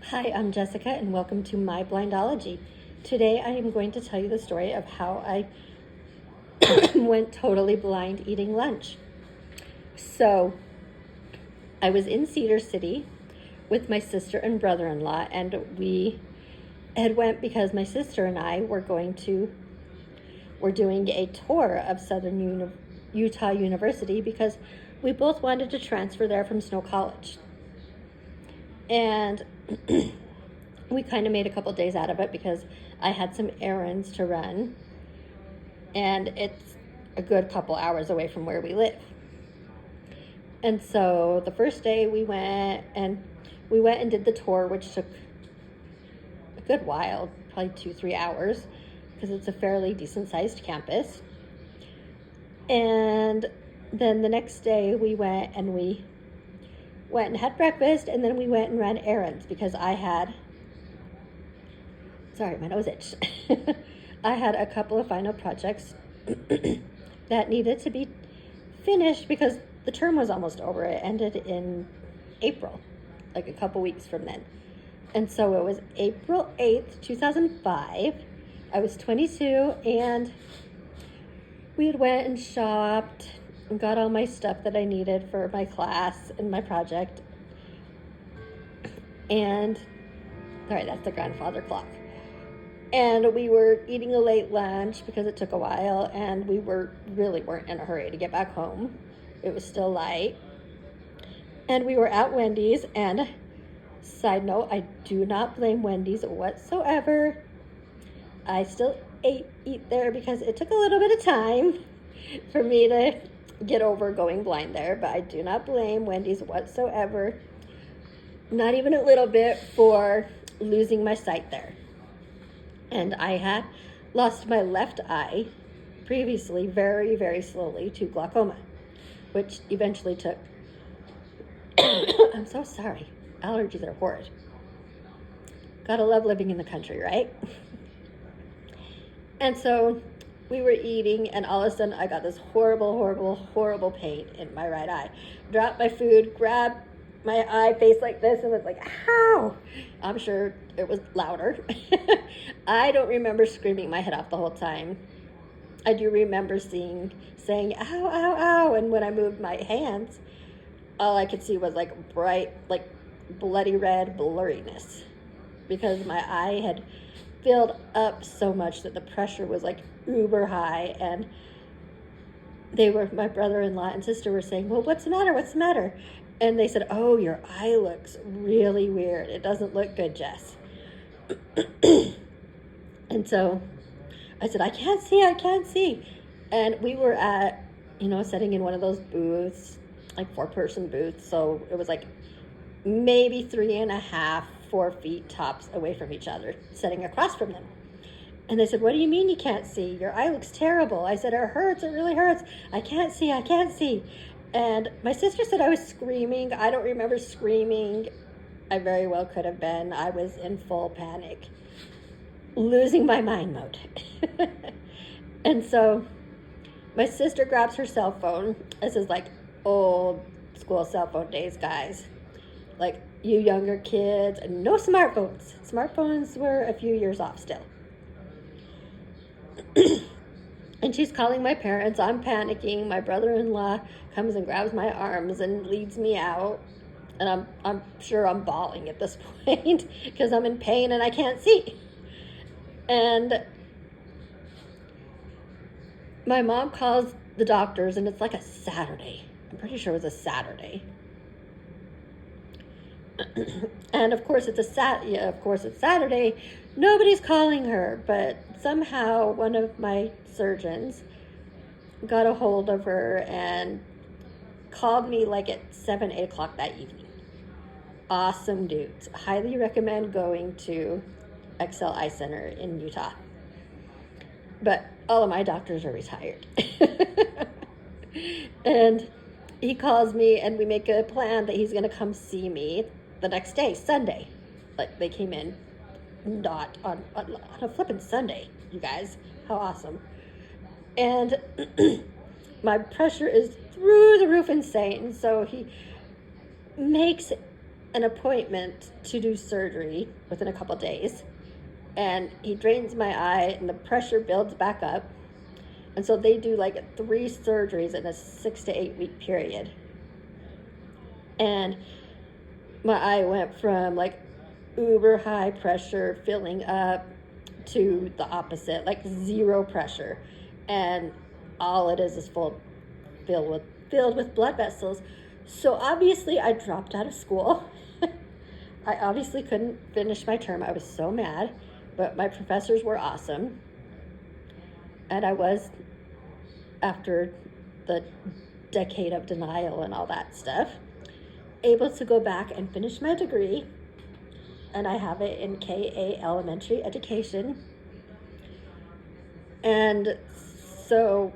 Hi, I'm Jessica, and welcome to My Blindology. Today, I am going to tell you the story of how I went totally blind eating lunch. So, I was in Cedar City with my sister and brother-in-law, and we had went because my sister and I were doing a tour of Southern Utah University because we both wanted to transfer there from Snow College. And we kind of made a couple days out of it because I had some errands to run, and it's a good couple hours away from where we live. And so the first day we went and did the tour, which took a good while, probably 2-3 hours, because it's a fairly decent sized campus. And then the next day we went and had breakfast, and then we went and ran errands because sorry, my nose itched. I had a couple of final projects that needed to be finished because the term was almost over. It ended in April, like a couple weeks from then. And so it was April 8th, 2005. I was 22, and we had went and shopped and got all my stuff that I needed for my class and my project. And, sorry, that's the grandfather clock. And we were eating a late lunch because it took a while, and we weren't in a hurry to get back home. It was still light. And we were at Wendy's, and side note, I do not blame Wendy's whatsoever. I still eat there because it took a little bit of time for me to get over going blind there, but I do not blame Wendy's whatsoever. Not even a little bit for losing my sight there. And I had lost my left eye previously very, very slowly to glaucoma, which eventually took, I'm so sorry, allergies are horrid. Gotta love living in the country, right? And so we were eating, and all of a sudden I got this horrible, horrible, horrible pain in my right eye. Dropped my food, grabbed my eye face like this, and was like, ow! I'm sure it was louder. I don't remember screaming my head off the whole time. I do remember saying, ow, ow, ow, and when I moved my hands, all I could see was like bright, like bloody red blurriness, because my eye had filled up so much that the pressure was like uber high, and my brother-in-law and sister were saying, well, what's the matter? And they said, oh, your eye looks really weird. It doesn't look good, Jess. And so I said, I can't see. And we were at, sitting in one of those booths, like 4-person booths. So it was like maybe 3.5-4 feet tops away from each other, sitting across from them. And they said, what do you mean you can't see? Your eye looks terrible. I said, it hurts. It really hurts. I can't see. And my sister said I was screaming. I don't remember screaming. I very well could have been. I was in full panic, losing my mind mode. And so my sister grabs her cell phone. This is like old school cell phone days, guys. Like you younger kids, and no smartphones. Smartphones were a few years off still. And she's calling my parents. I'm panicking. My brother-in-law comes and grabs my arms and leads me out. And I'm sure I'm bawling at this point because I'm in pain and I can't see. And my mom calls the doctors, and it's like a Saturday. I'm pretty sure it was a Saturday. And of course it's Saturday. Nobody's calling her, but somehow one of my surgeons got a hold of her and called me like at 7-8 o'clock that evening. Awesome dudes. Highly recommend going to Excel Eye Center in Utah. But all of my doctors are retired. And he calls me, and we make a plan that he's going to come see me the next day, Sunday. Like they came in not on a flippin' Sunday, you guys. How awesome. And my pressure is through the roof insane. So he makes an appointment to do surgery within a couple days, and he drains my eye and the pressure builds back up. And so they do like 3 surgeries in a 6 to 8 week period. And my eye went from like uber high pressure filling up to the opposite, like 0 pressure. And all it is filled with blood vessels. So obviously I dropped out of school. I obviously couldn't finish my term. I was so mad, but my professors were awesome. And I was, after the decade of denial and all that stuff, able to go back and finish my degree. And I have it in KA elementary education. And so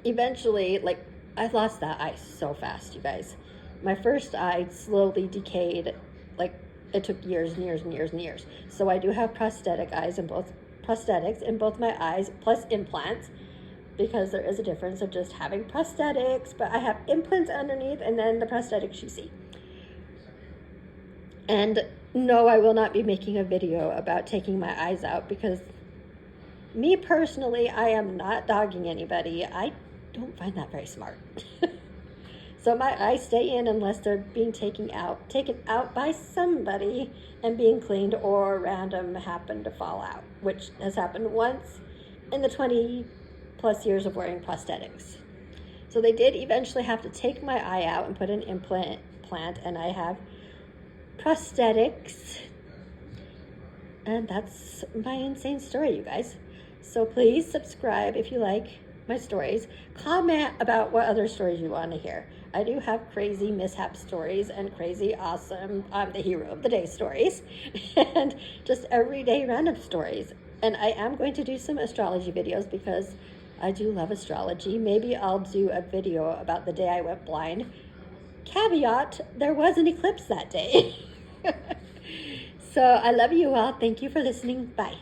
eventually, like, I lost that eye so fast, you guys. My first eye slowly decayed, like, it took years and years and years and years. So I do have prosthetics in both my eyes, plus implants, because there is a difference of just having prosthetics, but I have implants underneath and then the prosthetics you see. And no, I will not be making a video about taking my eyes out, because me personally, I am not dogging anybody. I don't find that very smart. So my eyes stay in unless they're being taken out by somebody and being cleaned, or random happen to fall out, which has happened once in the 20 plus years of wearing prosthetics. So they did eventually have to take my eye out and put an implant, and I have prosthetics. And that's my insane story, you guys. So please subscribe if you like my stories. Comment about what other stories you want to hear. I do have crazy mishap stories and crazy awesome I'm the hero of the day stories and just everyday random stories. And I am going to do some astrology videos because I do love astrology. Maybe I'll do a video about the day I went blind. Caveat, there was an eclipse that day. So I love you all. Thank you for listening. Bye.